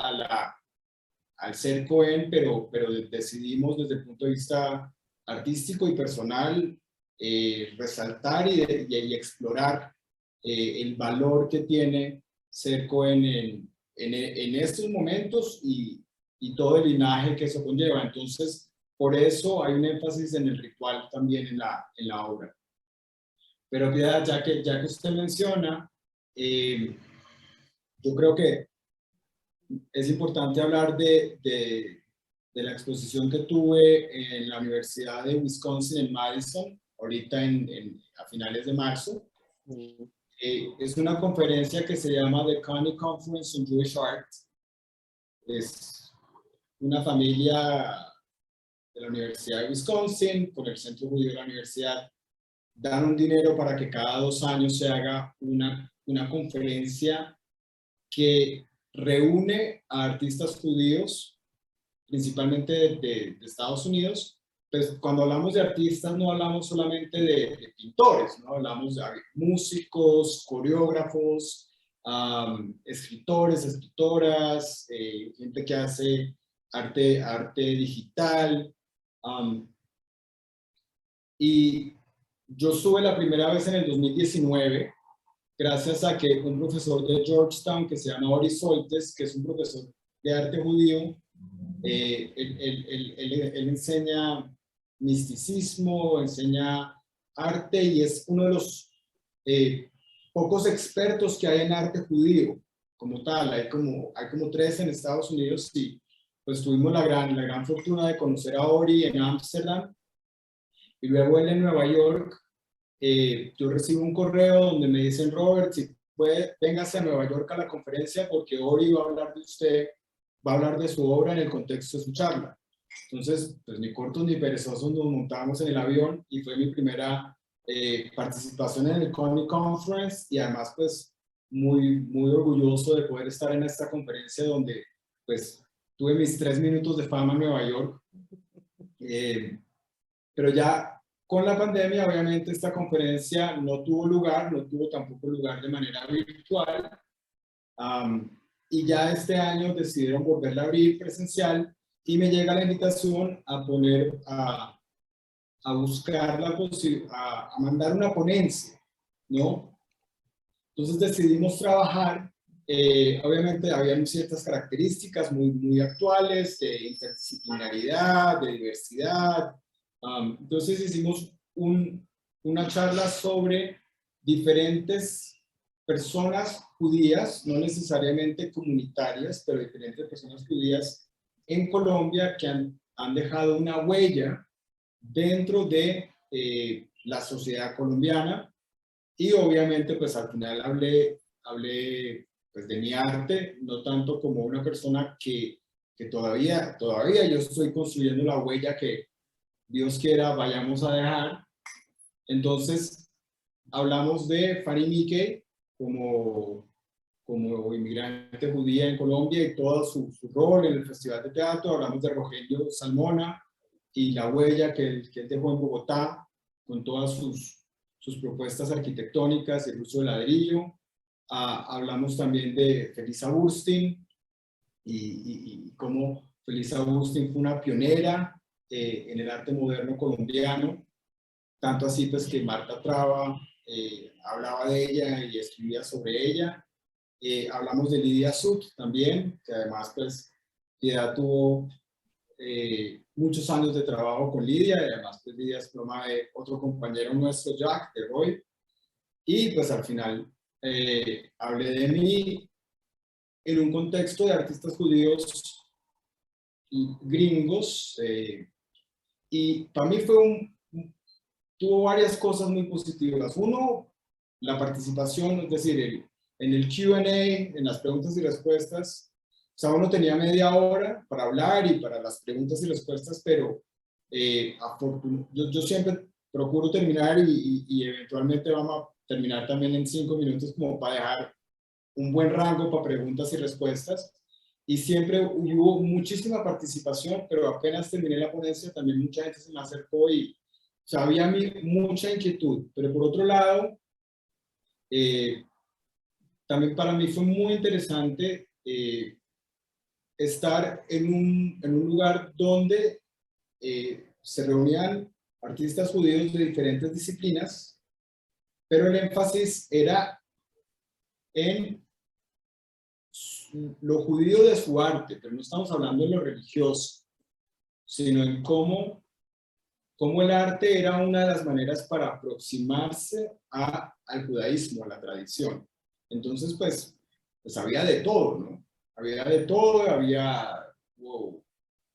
al ser Cohen, pero decidimos desde el punto de vista artístico y personal resaltar y explorar el valor que tiene ser Cohen en estos momentos y todo el linaje que eso conlleva. Entonces, por eso hay un énfasis en el ritual también en la obra. Pero Piedad, ya que usted menciona, yo creo que es importante hablar de la exposición que tuve en la Universidad de Wisconsin en Madison, ahorita a finales de marzo. Es una conferencia que se llama The Connie Conference on Jewish Art. Es una familia de la Universidad de Wisconsin, con el Centro Judío de la Universidad, dan un dinero para que cada 2 años se haga una conferencia que reúne a artistas judíos, principalmente de Estados Unidos. Pues cuando hablamos de artistas no hablamos solamente de pintores, ¿no? Hablamos de músicos, coreógrafos, escritores, escritoras, gente que hace arte digital. Y yo estuve la primera vez en el 2019, gracias a que un profesor de Georgetown que se llama Ori Soltes, que es un profesor de arte judío, él enseña misticismo, enseña arte y es uno de los pocos expertos que hay en arte judío como tal. Hay como 3 en Estados Unidos y pues tuvimos la gran fortuna de conocer a Ori en Ámsterdam y luego él en Nueva York. Yo recibo un correo donde me dicen: Robert, si puede, véngase a Nueva York a la conferencia porque Ori va a hablar de usted, va a hablar de su obra en el contexto de su charla. Entonces, pues ni cortos ni perezosos nos montamos en el avión y fue mi primera participación en el Connie Conference y además pues muy orgulloso de poder estar en esta conferencia donde pues tuve mis 3 minutos de fama en Nueva York. Pero ya con la pandemia, obviamente, esta conferencia no tuvo tampoco lugar de manera virtual. Y ya este año decidieron volverla a abrir presencial y me llega la invitación a buscar a mandar una ponencia, ¿no? Entonces decidimos trabajar. Obviamente habían ciertas características muy actuales de interdisciplinaridad, de diversidad. Entonces hicimos una charla sobre diferentes personas judías, no necesariamente comunitarias, pero diferentes personas judías en Colombia que han dejado una huella dentro de la sociedad colombiana. Y obviamente pues al final hablé pues de mi arte, no tanto como una persona que todavía yo estoy construyendo la huella que Dios quiera vayamos a dejar. Entonces hablamos de Fanny Mickey como inmigrante judía en Colombia y todo su rol en el Festival de Teatro. Hablamos de Rogelio Salmona y la huella que él dejó en Bogotá con todas sus propuestas arquitectónicas, el uso del ladrillo. Hablamos también de Felisa Burstyn y cómo Felisa Burstyn fue una pionera en el arte moderno colombiano, tanto así pues que Marta Traba hablaba de ella y escribía sobre ella. Hablamos de Lidia Sut también, que además pues Piedad tuvo muchos años de trabajo con Lidia, y además pues Lidia es prima de otro compañero nuestro, Jack, de Roy, y pues al final hablé de mí en un contexto de artistas judíos y gringos, y para mí tuvo varias cosas muy positivas. Uno, la participación, es decir, en el Q&A, en las preguntas y respuestas, o sea, uno tenía media hora para hablar y para las preguntas y respuestas, pero yo siempre procuro terminar y eventualmente vamos a terminar también en 5 minutos como para dejar un buen rango para preguntas y respuestas. Y siempre hubo muchísima participación, pero apenas terminé la ponencia también mucha gente se me acercó y o sea, había mucha inquietud. Pero por otro lado, también para mí fue muy interesante estar en un lugar donde se reunían artistas judíos de diferentes disciplinas, pero el énfasis era en lo judío de su arte, pero no estamos hablando de lo religioso, sino en cómo el arte era una de las maneras para aproximarse al judaísmo, a la tradición. Entonces, pues había de todo, ¿no? Había de todo, había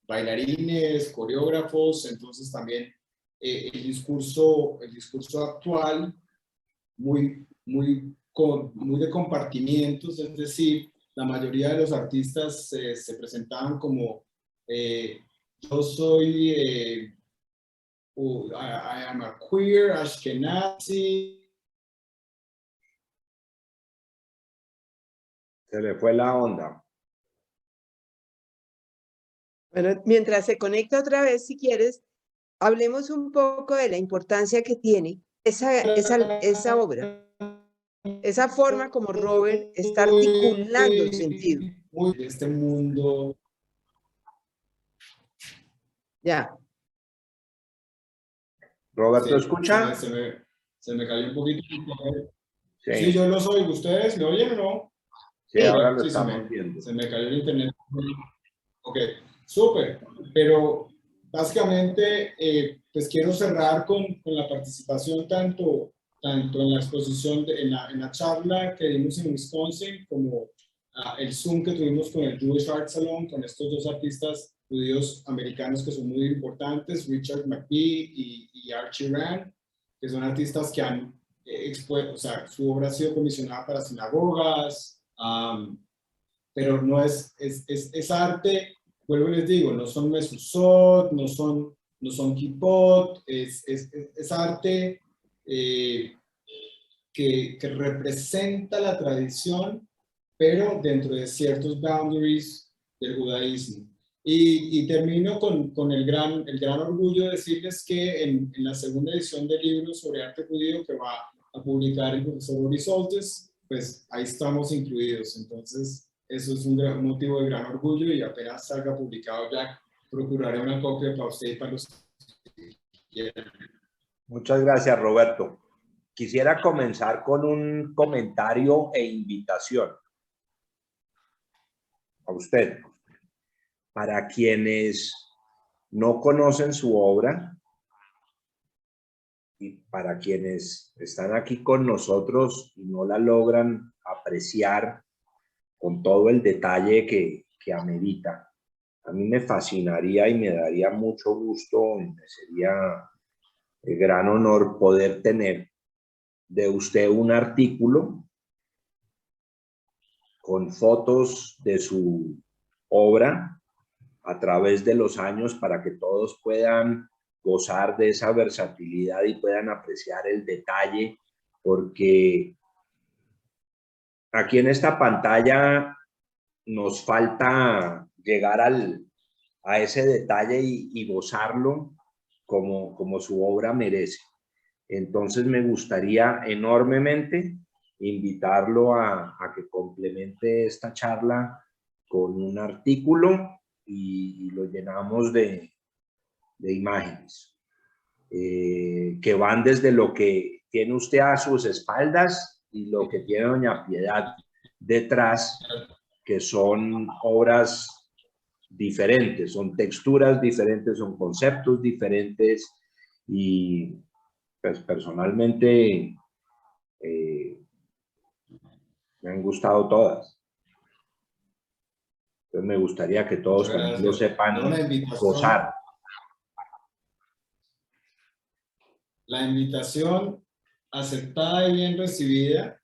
bailarines, coreógrafos, entonces también el discurso actual, muy de compartimientos, es decir, la mayoría de los artistas se presentaban como yo soy I am a queer Ashkenazi. Se le fue la onda. Bueno, mientras se conecta otra vez, si quieres, hablemos un poco de la importancia que tiene esa obra, esa forma como Robert está articulando sentido. Este mundo. Ya. ¿Roberto Sí, escucha? se me cayó un poquito. Sí. Sí, yo lo soy. ¿Ustedes me oyen o no? Sí, ahora lo sí, estamos viendo. Se me cayó el internet. Ok, súper. Pero básicamente, pues quiero cerrar con la participación tanto en la exposición, en la charla que dimos en Wisconsin, como el Zoom que tuvimos con el Jewish Art Salon, con estos dos artistas judíos americanos que son muy importantes, Richard McBee y Archie Rand, que son artistas que han expuesto, o sea, su obra ha sido comisionada para sinagogas, pero no es arte, vuelvo y les digo, no son mezuzot, no son kippot, es arte que representa la tradición, pero dentro de ciertos boundaries del judaísmo. Y termino con el gran orgullo de decirles que en la segunda edición del libro sobre arte judío que va a publicar el profesor Boris Soltes, pues ahí estamos incluidos. Entonces, eso es un motivo de gran orgullo y apenas salga publicado ya procuraré una copia para usted y para los que quieran. Muchas gracias, Roberto. Quisiera comenzar con un comentario e invitación a usted. Para quienes no conocen su obra y para quienes están aquí con nosotros y no la logran apreciar con todo el detalle que amerita, a mí me fascinaría y me daría mucho gusto y me sería de gran honor poder tener de usted un artículo con fotos de su obra a través de los años para que todos puedan gozar de esa versatilidad y puedan apreciar el detalle, porque aquí en esta pantalla nos falta llegar a ese detalle y gozarlo como su obra merece. Entonces me gustaría enormemente invitarlo a que complemente esta charla con un artículo y lo llenamos de imágenes que van desde lo que tiene usted a sus espaldas y lo que tiene doña Piedad detrás, que son obras diferentes, son texturas diferentes, son conceptos diferentes y pues personalmente me han gustado todas. Entonces me gustaría que todos también lo sepan gozar. La invitación aceptada y bien recibida.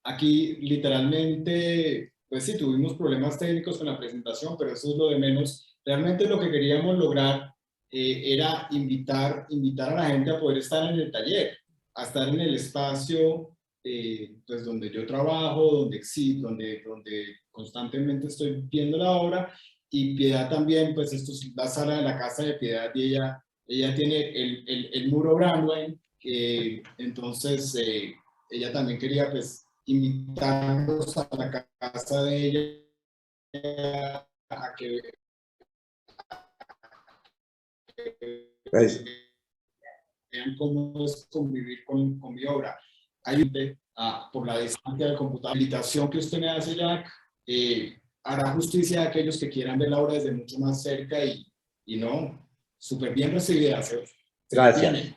Aquí literalmente, pues sí, tuvimos problemas técnicos con la presentación, pero eso es lo de menos. Realmente lo que queríamos lograr era invitar a la gente a poder estar en el taller, a estar en el espacio pues donde yo trabajo, donde constantemente estoy viendo la obra, y Piedad también, pues esto es la sala de la casa de Piedad, y ella tiene el muro Brandwein, entonces ella también quería pues invitarnos a la casa de ella a que Pues, vean cómo es convivir con mi obra. Hay por la distancia del computador. La invitación que usted me hace, Jack, hará justicia a aquellos que quieran ver la obra desde mucho más cerca y no, súper bien recibida. gracias.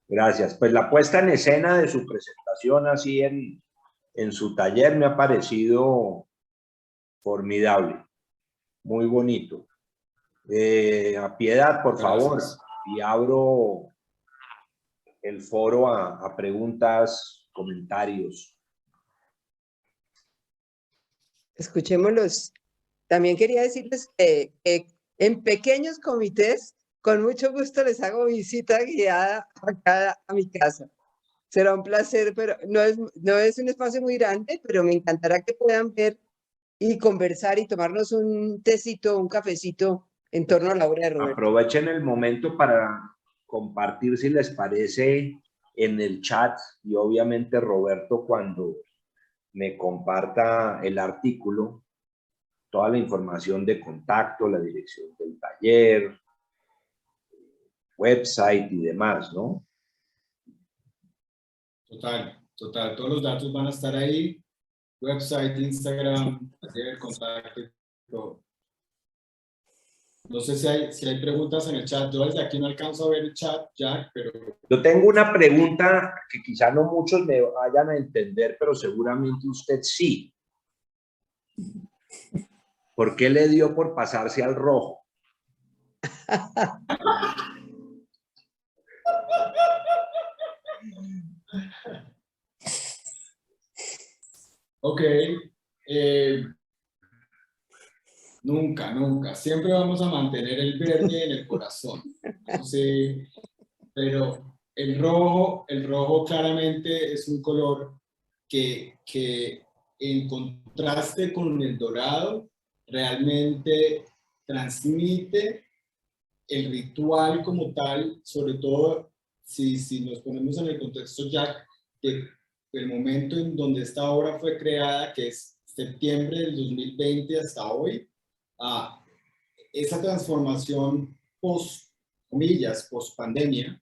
Gracias. Pues la puesta en escena de su presentación así en su taller me ha parecido formidable, muy bonito. A Piedad, por favor, y abro el foro a preguntas, comentarios. Escuchémoslos. También quería decirles que en pequeños comités, con mucho gusto les hago visita guiada acá a mi casa. Será un placer, pero no es un espacio muy grande, pero me encantará que puedan ver y conversar y tomarnos un tecito, un cafecito en torno a la obra de Roberto. Aprovechen el momento para compartir, si les parece, en el chat, y obviamente Roberto, cuando me comparta el artículo, toda la información de contacto, la dirección del taller, website y demás, ¿no? Total, todos los datos van a estar ahí, website, Instagram, taller, contacto, todo. No sé si hay preguntas en el chat. Yo desde aquí no alcanzo a ver el chat, Jack, pero... Yo tengo una pregunta que quizá no muchos me vayan a entender, pero seguramente usted sí. ¿Por qué le dio por pasarse al rojo? Ok. Nunca. Siempre vamos a mantener el verde en el corazón. Sí, pero el rojo claramente es un color que en contraste con el dorado realmente transmite el ritual como tal, sobre todo si nos ponemos en el contexto, Jack, que el momento en donde esta obra fue creada, que es septiembre del 2020 hasta hoy, esa transformación post pandemia,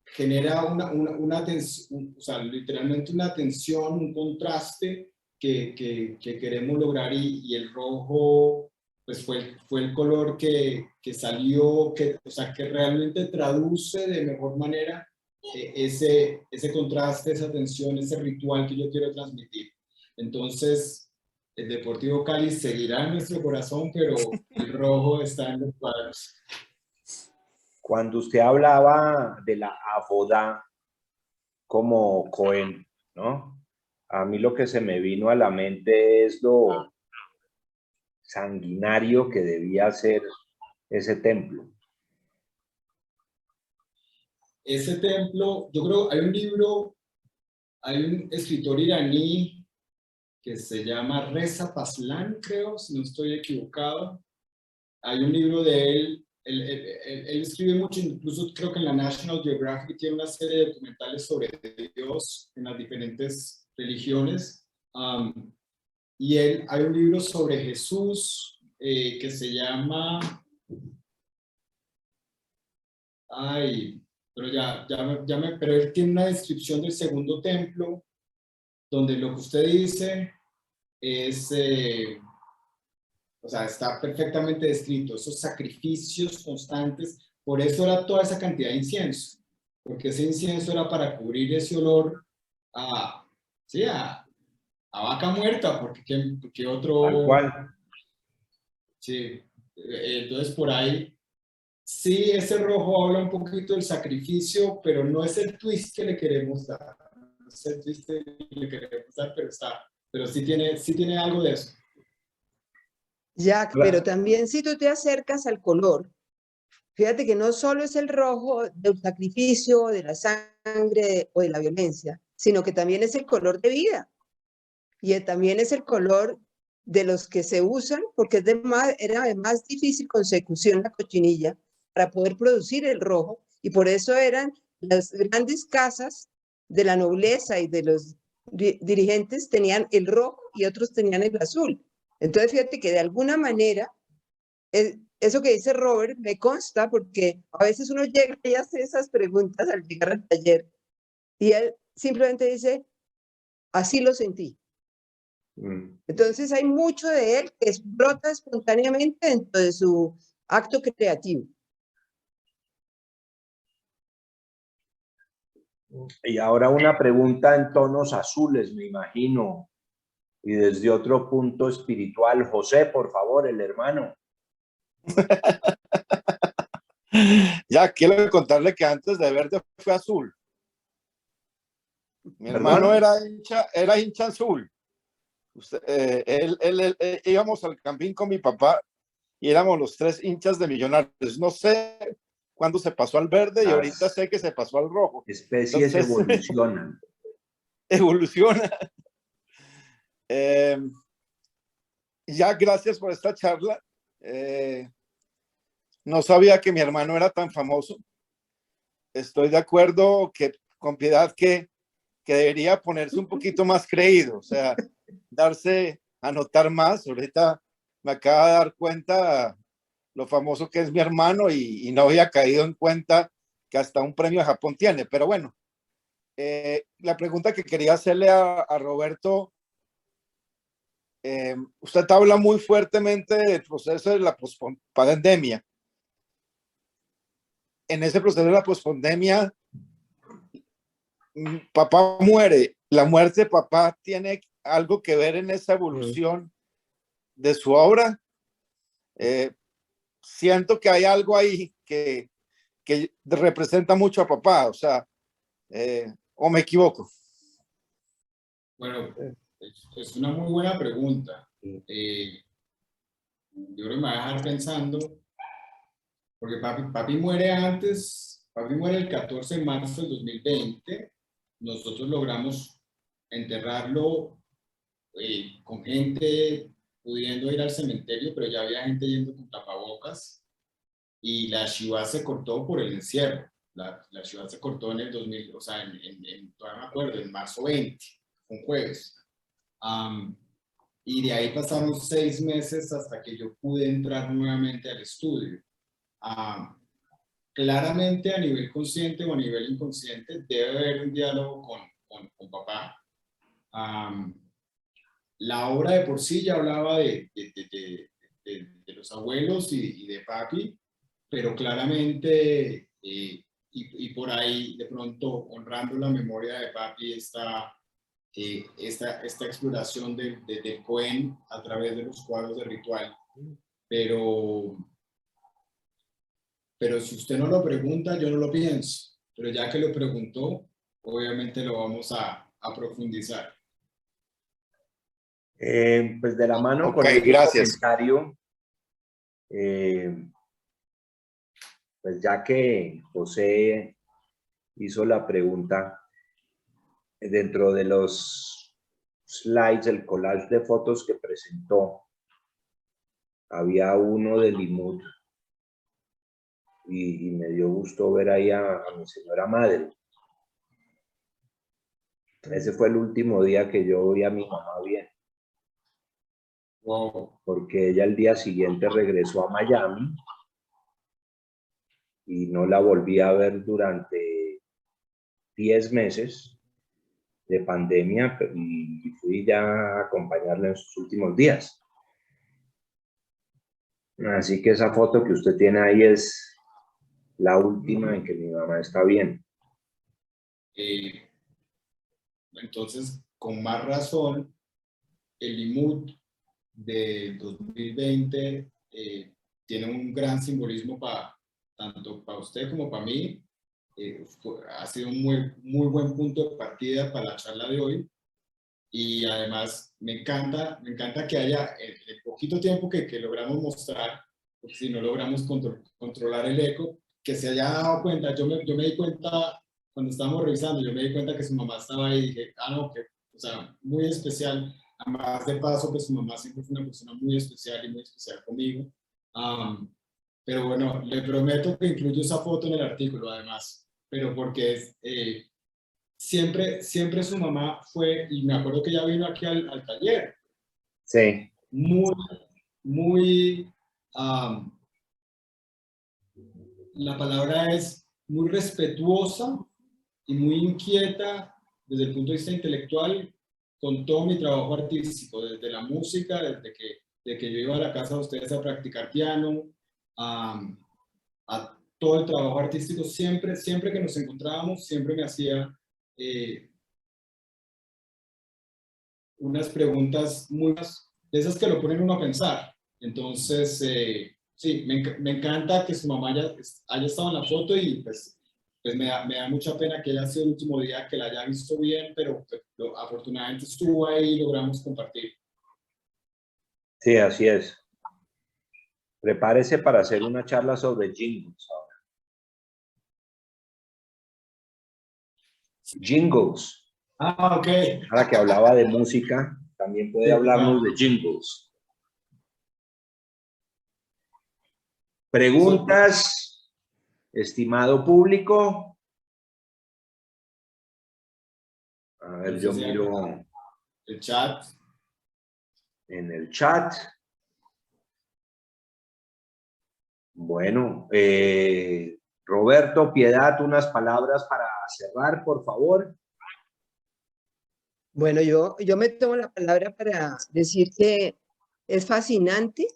genera una tensión, o sea, literalmente una tensión, un contraste que queremos lograr, y el rojo pues fue el color que salió, o sea, que realmente traduce de mejor manera ese contraste, esa tensión, ese ritual que yo quiero transmitir. Entonces, el Deportivo Cali seguirá en nuestro corazón, pero el rojo está en los cuadros. Cuando usted hablaba de la Avoda como Cohen, ¿no? A mí lo que se me vino a la mente es lo sanguinario que debía ser ese templo. Ese templo, yo creo, hay un escritor iraní que se llama Reza Paslan, creo, si no estoy equivocado. Hay un libro de él escribe mucho, incluso creo que en la National Geographic tiene una serie de documentales sobre Dios en las diferentes religiones. Y hay un libro sobre Jesús que se llama... pero él tiene una descripción del segundo templo, donde lo que usted dice es O sea, está perfectamente descrito, esos sacrificios constantes. Por eso era toda esa cantidad de incienso, porque ese incienso era para cubrir ese olor a, sí, a vaca muerta, porque ¿qué Tal otro? cual. Sí, entonces por ahí, sí, ese rojo habla un poquito del sacrificio, pero no es el twist que le queremos dar. No es el twist que le queremos dar, pero sí tiene algo de eso. Jack, pero también si tú te acercas al color, fíjate que no solo es el rojo del sacrificio, de la sangre o de la violencia, sino que también es el color de vida. Y también es el color de los que se usan, porque era de más difícil consecución la cochinilla para poder producir el rojo, y por eso eran las grandes casas de la nobleza y de los dirigentes tenían el rojo y otros tenían el azul. Entonces, fíjate que de alguna manera, eso que dice Robert me consta, porque a veces uno llega y hace esas preguntas al llegar al taller, y él simplemente dice, así lo sentí. Entonces hay mucho de él que explota espontáneamente dentro de su acto creativo. Y ahora una pregunta en tonos azules, me imagino, y desde otro punto espiritual. José, por favor, el hermano. Ya, quiero contarle que antes de verde fue azul. Mi hermano era hincha azul. Íbamos al campín con mi papá y éramos los tres hinchas de Millonarios. No sé cuándo se pasó al verde y ahorita sé que se pasó al rojo. Especies Entonces, evolucionan. Evoluciona. Ya, gracias por esta charla. No sabía que mi hermano era tan famoso. Estoy de acuerdo con Piedad que debería ponerse un poquito más creído, o sea, darse a notar más. Ahorita me acaba de dar cuenta lo famoso que es mi hermano y no había caído en cuenta que hasta un premio de Japón tiene. Pero bueno, la pregunta que quería hacerle a Roberto, usted habla muy fuertemente del proceso de la pospandemia. En ese proceso de la pospandemia, papá muere. La muerte de papá tiene algo que ver en esa evolución de su obra. Siento que hay algo ahí que representa mucho a papá, o sea, o me equivoco. Bueno, es una muy buena pregunta. Yo creo que me va a dejar pensando, porque papi muere papi muere el 14 de marzo del 2020. Nosotros logramos enterrarlo con gente pudiendo ir al cementerio, pero ya había gente yendo con tapabocas y la Shiva se cortó por el encierro. La Shiva se cortó en el 2000, o sea, todavía me acuerdo, en marzo 20, un jueves. Y de ahí pasaron 6 meses hasta que yo pude entrar nuevamente al estudio. Claramente a nivel consciente o a nivel inconsciente debe haber un diálogo con papá. La obra de por sí ya hablaba de los abuelos y de papi, pero claramente y por ahí de pronto honrando la memoria de papi esta exploración del Cohen a través de los cuadros de ritual. Pero si usted no lo pregunta, yo no lo pienso. Pero ya que lo preguntó, obviamente lo vamos a profundizar. Pues de la mano con Okay, este gracias. comentario, pues ya que José hizo la pregunta, dentro de los slides, el collage de fotos que presentó, había uno de Limud y me dio gusto ver ahí a mi señora madre. Ese fue el último día que yo vi a mi mamá bien. Wow. Porque ella el día siguiente regresó a Miami y no la volví a ver durante 10 meses de pandemia y fui ya a acompañarla en sus últimos días. Así que esa foto que usted tiene ahí es la última en que mi mamá está bien. Entonces, con más razón, el IMUT de 2020 tiene un gran simbolismo tanto para usted como para mí. Ha sido un muy buen punto de partida para la charla de hoy. Y además me encanta que haya el poquito tiempo que logramos mostrar, porque si no logramos controlar el eco, que se haya dado cuenta. Yo me di cuenta cuando estábamos revisando, yo me di cuenta que su mamá estaba ahí y dije, no, que, o sea, muy especial. Además de paso, que su mamá siempre fue una persona muy especial y muy especial conmigo. Pero bueno, le prometo que incluyo esa foto en el artículo además, pero porque es... siempre su mamá fue, y me acuerdo que ella vino aquí al taller, Sí. muy, la palabra es muy respetuosa y muy inquieta desde el punto de vista intelectual con todo mi trabajo artístico, desde la música, desde que yo iba a la casa de ustedes a practicar piano, a todo el trabajo artístico, siempre que nos encontrábamos, siempre me hacía unas preguntas muy de esas que lo ponen uno a pensar. Entonces, sí, me encanta que su mamá haya estado en la foto y pues me da mucha pena que haya sido el último día que la haya visto bien, pero pues, afortunadamente estuvo ahí y logramos compartir. Sí, así es. Prepárese para hacer una charla sobre jingles ahora. Jingles. Ok. Ahora que hablaba de música, también puede hablarnos de jingles. Preguntas, estimado público. A ver, yo miro el chat. En el chat. Bueno, Roberto, Piedad, unas palabras para cerrar, por favor. Bueno, yo me tomo la palabra para decir que es fascinante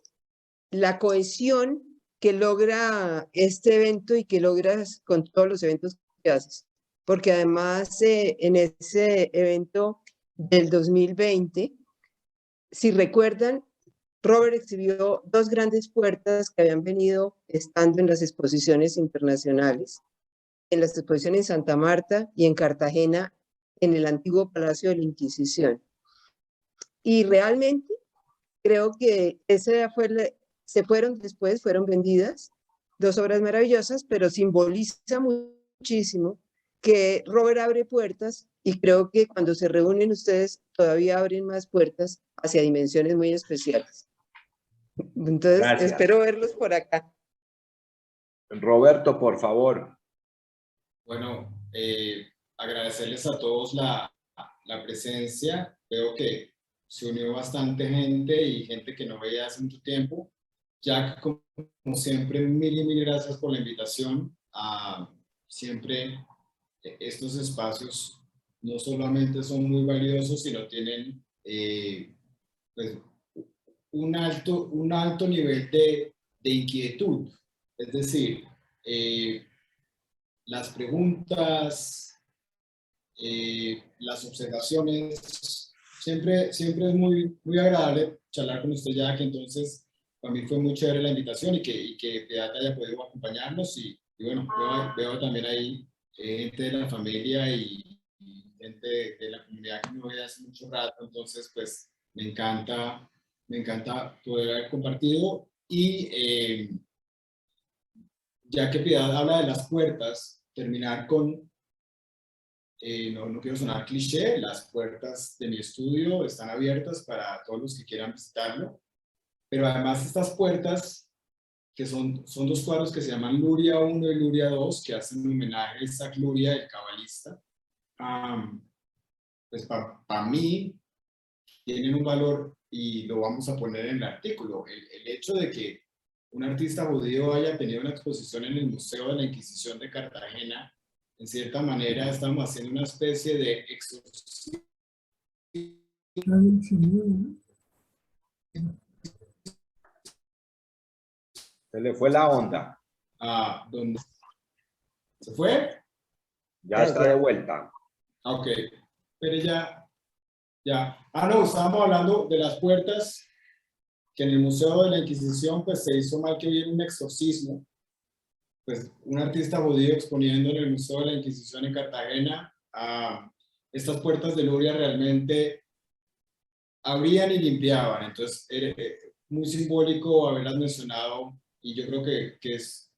la cohesión que logra este evento y que logras con todos los eventos que haces. Porque además en ese evento del 2020, si recuerdan, Robert exhibió dos grandes puertas que habían venido estando en las exposiciones internacionales, en las exposiciones en Santa Marta y en Cartagena, en el antiguo Palacio de la Inquisición. Y realmente creo que se fueron después, fueron vendidas, dos obras maravillosas, pero simboliza muchísimo que Robert abre puertas y creo que cuando se reúnen ustedes todavía abren más puertas hacia dimensiones muy especiales. Entonces, Gracias. espero verlos por acá. Roberto, por favor. Bueno, agradecerles a todos la presencia. Veo que se unió bastante gente y gente que no veía hace mucho tiempo. Jack, como siempre, mil gracias por la invitación. Siempre estos espacios no solamente son muy valiosos, sino tienen pues, un alto nivel de inquietud. Es decir, las preguntas, las observaciones, siempre es muy agradable charlar con usted, Jack. Entonces, para mí fue muy chévere la invitación y que Beata haya podido acompañarnos. Y bueno, veo también ahí gente de la familia y gente de la comunidad que no veía hace mucho rato. Entonces, pues me encanta poder haber compartido. Y ya que Piedad habla de las puertas, terminar con, no quiero sonar cliché, las puertas de mi estudio están abiertas para todos los que quieran visitarlo, pero además estas puertas, que son dos cuadros que se llaman Luria 1 y Luria 2, que hacen homenaje a Isaac Luria, el cabalista, pues para mí tienen un valor y lo vamos a poner en el artículo. El hecho de que un artista judío haya tenido una exposición en el Museo de la Inquisición de Cartagena, en cierta manera estamos haciendo una especie de exorcismo Se le fue la onda. ¿Dónde? ¿Se fue? Ya está de vuelta. Ok. Pero ya. No, estábamos hablando de las puertas que en el Museo de la Inquisición pues se hizo mal que hubiera un exorcismo. Pues un artista judío exponiendo en el Museo de la Inquisición en Cartagena, estas puertas de Luria realmente abrían y limpiaban. Entonces, era muy simbólico haberlas mencionado y yo creo que es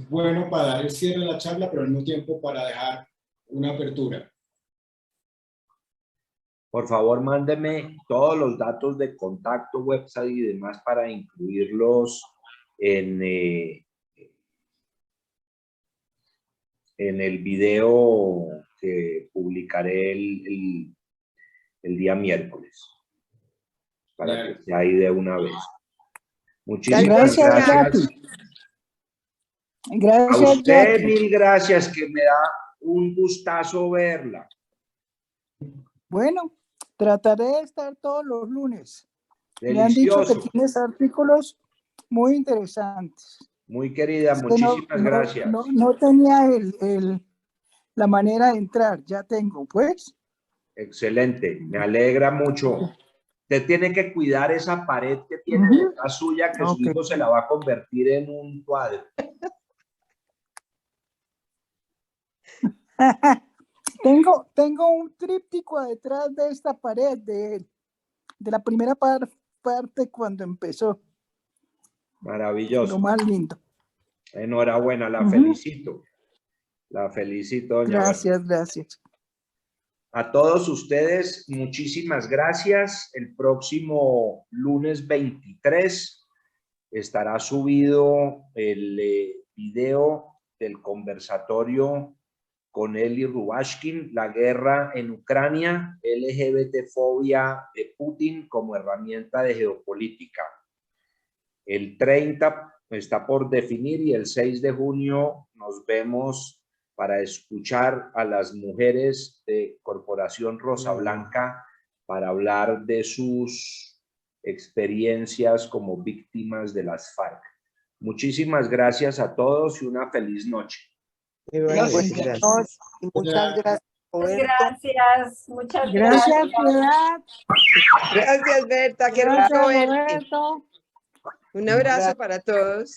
bueno para dar el cierre de la charla, pero al mismo tiempo para dejar una apertura. Por favor, mándeme todos los datos de contacto, website y demás para incluirlos en el video que publicaré el día miércoles. Para que esté ahí de una vez. Muchísimas gracias. Gracias, A usted, Jackie. mil gracias, que me da un gustazo verla. Bueno, trataré de estar todos los lunes. Me han Delicioso. dicho que tienes artículos muy interesantes. Muy querida, Es que muchísimas gracias. No tenía la manera de entrar, ya tengo, pues. Excelente, me alegra mucho. Usted tiene que cuidar esa pared que tiene detrás suya, que su hijo se la va a convertir en un cuadro. Tengo un tríptico detrás de esta pared de la primera parte cuando empezó. Maravilloso. Lo más lindo. Enhorabuena, la felicito. La felicito, doña Gracias, Berta. gracias. A todos ustedes, muchísimas gracias. El próximo lunes 23 estará subido el video del conversatorio con Eli Rubashkin, la guerra en Ucrania, LGBT-fobia de Putin como herramienta de geopolítica. El 30 está por definir y el 6 de junio nos vemos para escuchar a las mujeres de Corporación Rosa Blanca para hablar de sus experiencias como víctimas de las FARC. Muchísimas gracias a todos y una feliz noche. Muchas gracias. Muchas gracias, Roberto. Gracias, muchas Gracias, gracias. Piedad. Gracias, Berta. Qué Gracias, rico verte. Roberto. Un abrazo para todos.